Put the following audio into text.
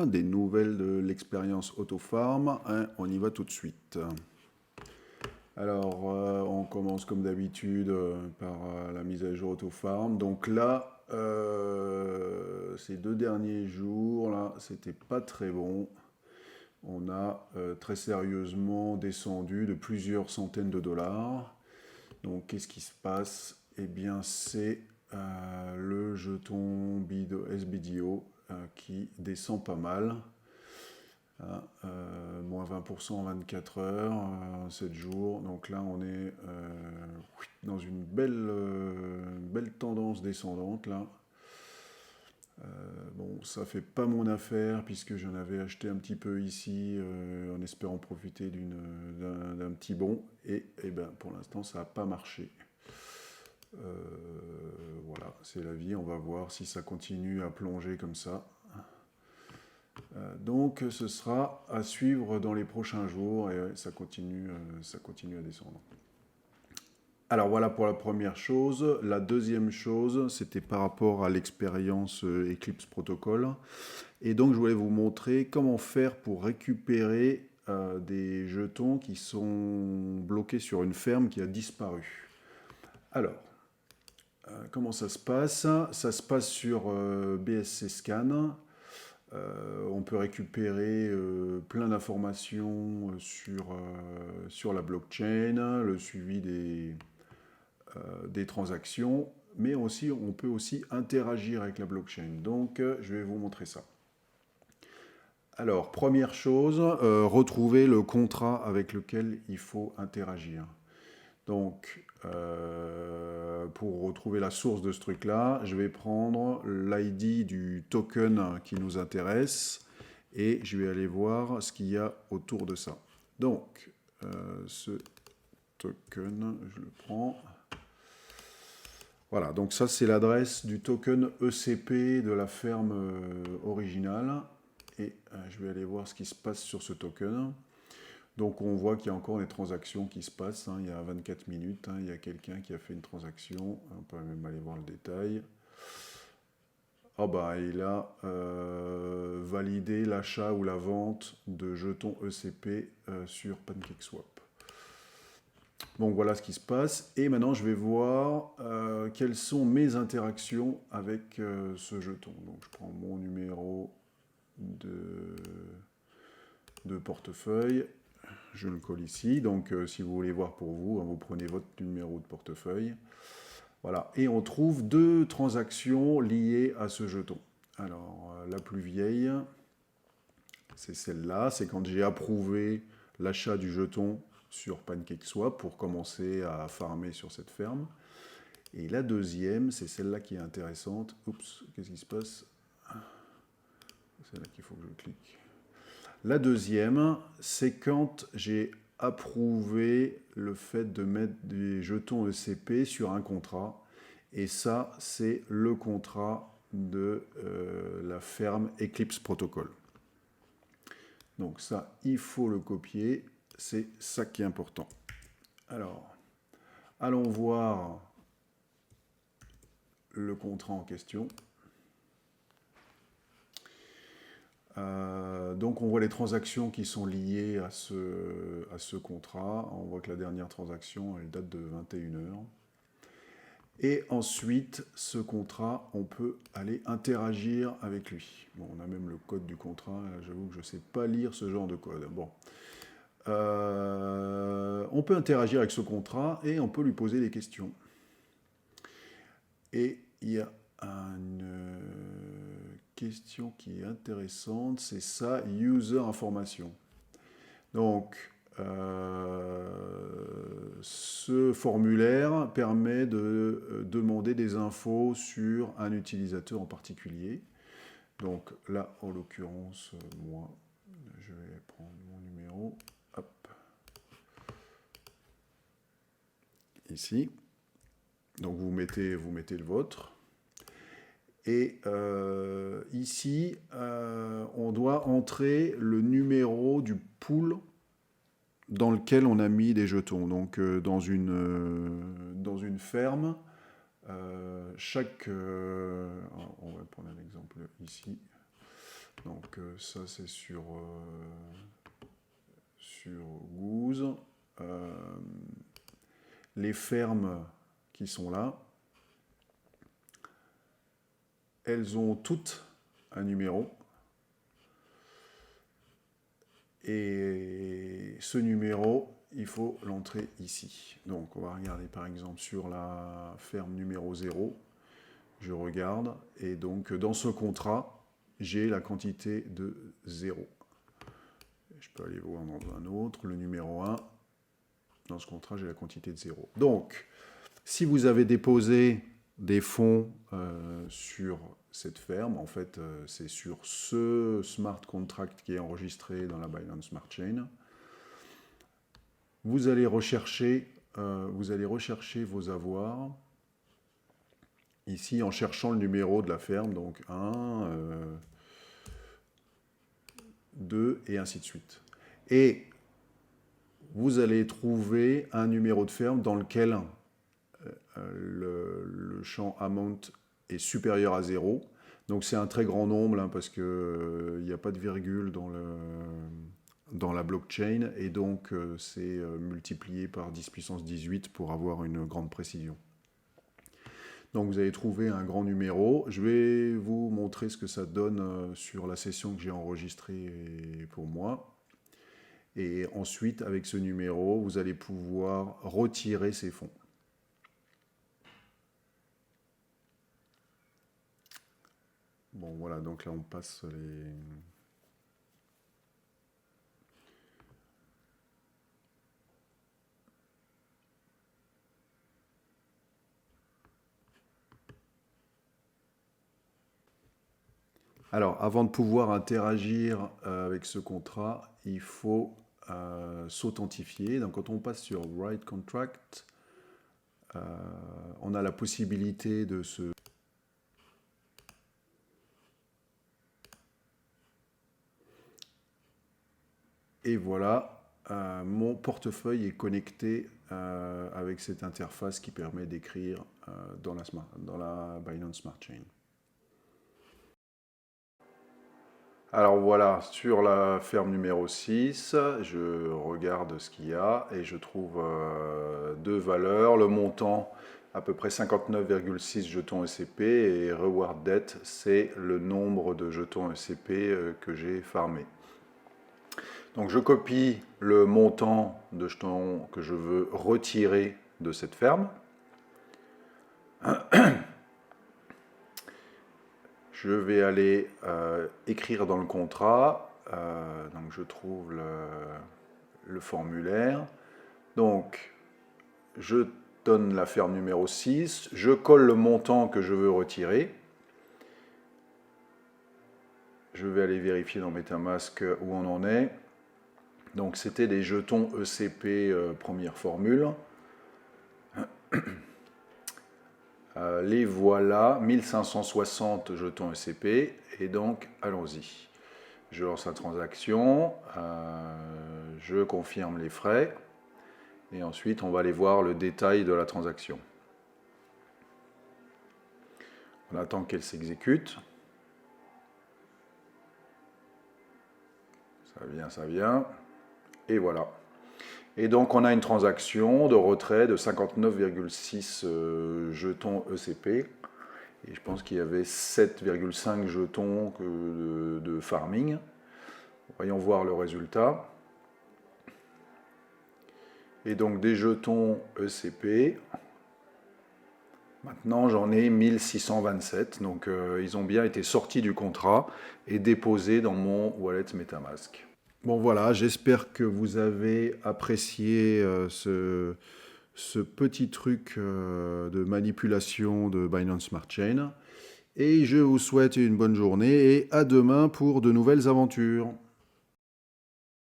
des nouvelles de l'expérience Autofarm, hein, on y va tout de suite. Alors, on commence comme d'habitude par la mise à jour Autofarm. Donc là, ces 2 derniers jours, là, c'était pas très bon. On a très sérieusement descendu de plusieurs centaines de dollars. Donc, qu'est-ce qui se passe? Eh bien, c'est le jeton SBDO qui descend pas mal. Moins 20% en 24 heures, 7 jours. Donc là, on est dans une belle tendance descendante. Là. Bon, ça fait pas mon affaire puisque j'en avais acheté un petit peu ici en espérant profiter d'un petit bond. Et ben, pour l'instant, ça n'a pas marché. Voilà, c'est la vie. On va voir si ça continue à plonger comme ça. Donc ce sera à suivre dans les prochains jours et ça continue à descendre. Alors voilà pour la première chose. La deuxième chose, c'était par rapport à l'expérience Eclipse Protocol. Et donc je voulais vous montrer comment faire pour récupérer des jetons qui sont bloqués sur une ferme qui a disparu. Alors, comment ça se passe? Ça se passe sur BSC Scan. On peut récupérer plein d'informations sur la blockchain, le suivi des transactions, mais aussi, on peut aussi interagir avec la blockchain. Donc, je vais vous montrer ça. Alors, première chose, retrouver le contrat avec lequel il faut interagir. Donc, pour retrouver la source de ce truc-là, je vais prendre l'ID du token qui nous intéresse et je vais aller voir ce qu'il y a autour de ça. Donc, ce token, je le prends. Voilà, donc ça c'est l'adresse du token ECP de la ferme originale. Et je vais aller voir ce qui se passe sur ce token. Donc on voit qu'il y a encore des transactions qui se passent, hein. Il y a 24 minutes, hein. Il y a quelqu'un qui a fait une transaction, on peut même aller voir le détail. Ah bah il a validé l'achat ou la vente de jetons ECP sur PancakeSwap. Donc voilà ce qui se passe, et maintenant je vais voir quelles sont mes interactions avec ce jeton. Donc je prends mon numéro de portefeuille. Je le colle ici, donc si vous voulez voir pour vous, hein, vous prenez votre numéro de portefeuille. Voilà, et on trouve 2 transactions liées à ce jeton. Alors, la plus vieille, c'est celle-là, c'est quand j'ai approuvé l'achat du jeton sur PancakeSwap pour commencer à farmer sur cette ferme. Et la deuxième, c'est celle-là qui est intéressante. Oups, qu'est-ce qui se passe? C'est là qu'il faut que je clique. La deuxième, c'est quand j'ai approuvé le fait de mettre des jetons ECP sur un contrat. Et ça, c'est le contrat de la ferme Eclipse Protocol. Donc ça, il faut le copier. C'est ça qui est important. Alors, allons voir le contrat en question. Donc on voit les transactions qui sont liées à ce contrat. On voit que la dernière transaction, elle date de 21 heures. Et ensuite, ce contrat, on peut aller interagir avec lui. Bon, on a même le code du contrat. J'avoue que je ne sais pas lire ce genre de code. Bon. On peut interagir avec ce contrat et on peut lui poser des questions. Et il y a une question qui est intéressante, c'est ça, user information. Donc, ce formulaire permet de demander des infos sur un utilisateur en particulier. Donc là, en l'occurrence, moi, je vais prendre mon numéro, hop, ici. Donc vous mettez le vôtre. Et ici, on doit entrer le numéro du pool dans lequel on a mis des jetons. Donc dans une ferme, on va prendre un exemple ici. Donc ça c'est sur Goose. Les fermes qui sont là, elles ont toutes un numéro. Et ce numéro, il faut l'entrer ici. Donc on va regarder par exemple sur la ferme numéro 0. Je regarde et donc dans ce contrat, j'ai la quantité de 0. Je peux aller voir dans un autre, le numéro 1. Dans ce contrat, j'ai la quantité de 0. Donc, si vous avez déposé des fonds sur cette ferme, en fait, c'est sur ce smart contract qui est enregistré dans la Binance Smart Chain, vous allez rechercher vos avoirs ici en cherchant le numéro de la ferme, donc 1, 2 et ainsi de suite. Et vous allez trouver un numéro de ferme dans lequel le champ amount est supérieur à 0. Donc c'est un très grand nombre hein, parce qu'il n'y a pas de virgule dans la blockchain et donc c'est multiplié par 10 puissance 18 pour avoir une grande précision. Donc vous allez trouver un grand numéro. Je vais vous montrer ce que ça donne sur la session que j'ai enregistrée pour moi. Et ensuite, avec ce numéro, vous allez pouvoir retirer ces fonds. Bon, voilà, donc là, on passe les... Alors, avant de pouvoir interagir avec ce contrat, il faut s'authentifier. Donc, quand on passe sur Write Contract, on a la possibilité de se... Et voilà, mon portefeuille est connecté avec cette interface qui permet d'écrire dans la Binance Smart Chain. Alors voilà, sur la ferme numéro 6, je regarde ce qu'il y a et je trouve deux valeurs. Le montant, à peu près 59,6 jetons ECP et Reward Debt, c'est le nombre de jetons ECP que j'ai farmé. Donc je copie le montant de jetons que je veux retirer de cette ferme. Je vais aller écrire dans le contrat, donc je trouve le formulaire. Donc je donne la ferme numéro 6, je colle le montant que je veux retirer. Je vais aller vérifier dans MetaMask où on en est. Donc c'était des jetons ECP première formule. Les voilà, 1560 jetons ECP, et donc allons-y. Je lance la transaction, je confirme les frais, et ensuite on va aller voir le détail de la transaction. On attend qu'elle s'exécute. Ça vient, et voilà. Et donc on a une transaction de retrait de 59,6 jetons ECP. Et je pense qu'il y avait 7,5 jetons de farming. Voyons voir le résultat. Et donc des jetons ECP. Maintenant j'en ai 1627. Donc ils ont bien été sortis du contrat et déposés dans mon wallet MetaMask. Bon voilà, j'espère que vous avez apprécié ce petit truc de manipulation de Binance Smart Chain. Et je vous souhaite une bonne journée et à demain pour de nouvelles aventures.